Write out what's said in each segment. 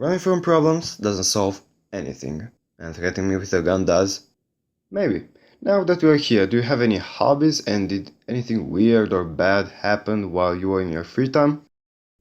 Running from problems doesn't solve anything, and threatening me with a gun does. Maybe. Now that we are here, do you have any hobbies, and did anything weird or bad happen while you were in your free time?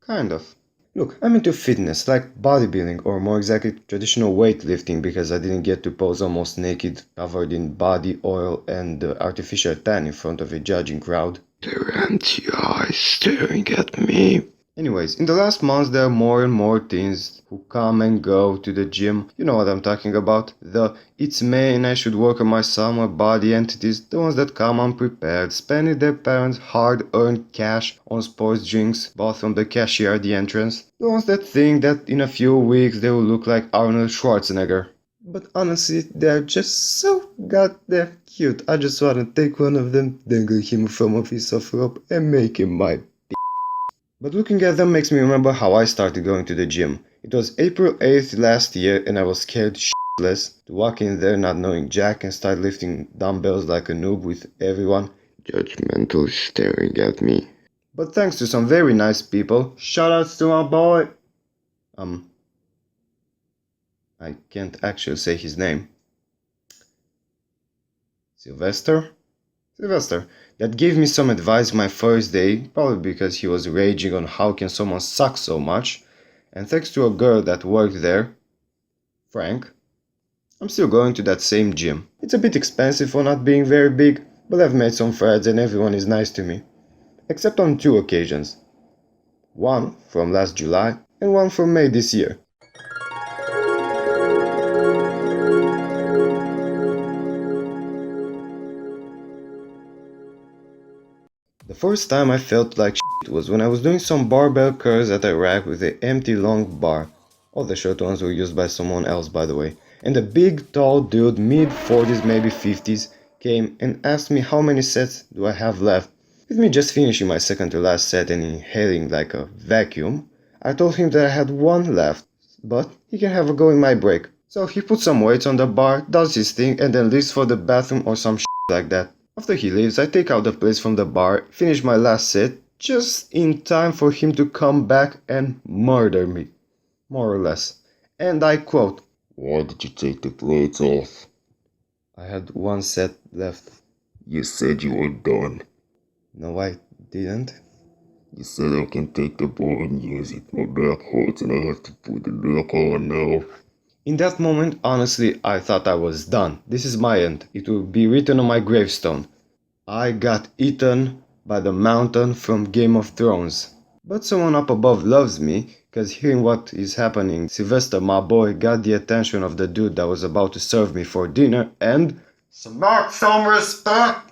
Kind of. Look, I'm into fitness, like bodybuilding, or more exactly traditional weightlifting, because I didn't get to pose almost naked, covered in body oil and artificial tan in front of a judging crowd. Their empty eyes staring at me. Anyways, in the last months there are more and more teens who come and go to the gym. You know what I'm talking about. The "it's May and I should work on my summer body" entities. The ones that come unprepared, spending their parents' hard-earned cash on sports drinks bought from the cashier at the entrance. The ones that think that in a few weeks they will look like Arnold Schwarzenegger. But honestly, they're just so goddamn cute. I just wanna take one of them, dangle him from a piece of rope and make him my. But looking at them makes me remember how I started going to the gym. It was April 8th last year and I was scared shitless to walk in there not knowing jack and start lifting dumbbells like a noob with everyone judgmentally staring at me. But thanks to some very nice people, shoutouts to my boy. I can't actually say his name. Sylvester, that gave me some advice my first day, probably because he was raging on how can someone suck so much, and thanks to a girl that worked there, Frank, I'm still going to that same gym. It's a bit expensive for not being very big, but I've made some friends and everyone is nice to me. Except on 2 occasions. One from last July and one from May this year. The first time I felt like shit was when I was doing some barbell curls at a rack with an empty long bar. All the short ones were used by someone else, by the way. And a big tall dude, mid-40s maybe 50s, came and asked me how many sets do I have left. With me just finishing my second to last set and inhaling like a vacuum, I told him that I had one left, but he can have a go in my break. So he put some weights on the bar, does his thing and then leaves for the bathroom or some shit like that. After he leaves, I take out the plates from the bar, finish my last set, just in time for him to come back and murder me. More or less. And I quote, "Why did you take the plates off?" I had one set left. You said you were done. No, I didn't. You said I can take the ball and use it. My back hurts and I have to put it back on now. In that moment, honestly, I thought I was done. This is my end. It will be written on my gravestone. I got eaten by the mountain from Game of Thrones. But someone up above loves me, cause hearing what is happening, Sylvester, my boy, got the attention of the dude that was about to serve me for dinner and smack some respect!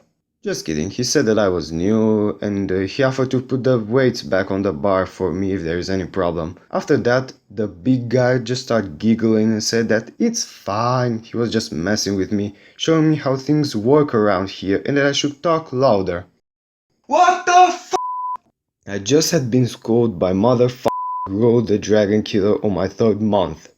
Just kidding, he said that I was new and he offered to put the weights back on the bar for me if there is any problem. After that, the big guy just started giggling and said that it's fine, he was just messing with me, showing me how things work around here and that I should talk louder. What the f***? I just had been schooled by motherfucker Road the Dragon Killer on my 3rd month.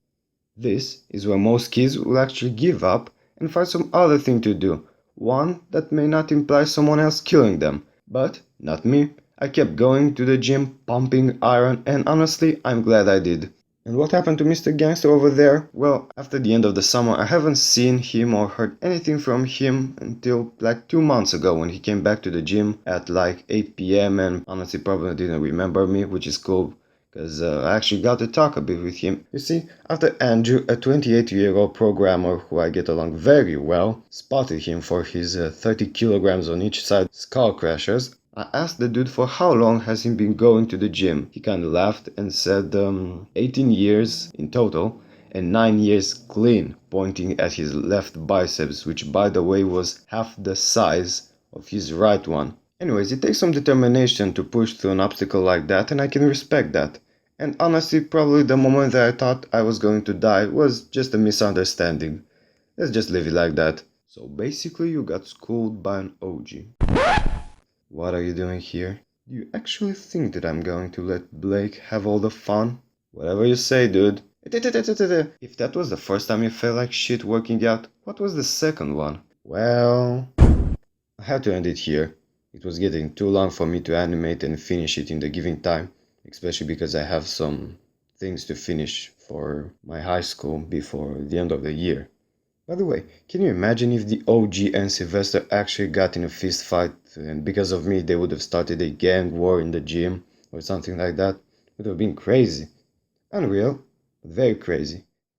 This is where most kids will actually give up and find some other thing to do. One that may not imply someone else killing them. But, not me. I kept going to the gym, pumping iron, and honestly, I'm glad I did. And what happened to Mr. Gangster over there? Well, after the end of the summer, I haven't seen him or heard anything from him until like 2 months ago when he came back to the gym at like 8 p.m. and honestly probably didn't remember me, which is cool. Because I actually got to talk a bit with him. You see, after Andrew, a 28-year-old programmer who I get along very well, spotted him for his 30 kilograms on each side skull crashers, I asked the dude for how long has he been going to the gym. He kinda laughed and said 18 years in total and 9 years clean, pointing at his left biceps, which by the way was half the size of his right one. Anyways, it takes some determination to push through an obstacle like that, and I can respect that. And honestly, probably the moment that I thought I was going to die was just a misunderstanding. Let's just leave it like that. So basically you got schooled by an OG. What are you doing here? Do you actually think that I'm going to let Blake have all the fun? Whatever you say, dude. If that was the first time you felt like shit working out, what was the second one? Well, I had to end it here. It was getting too long for me to animate and finish it in the given time, especially because I have some things to finish for my high school before the end of the year. By the way, can you imagine if the OG and Sylvester actually got in a fist fight and because of me they would have started a gang war in the gym or something like that? It would have been crazy. Unreal, but very crazy.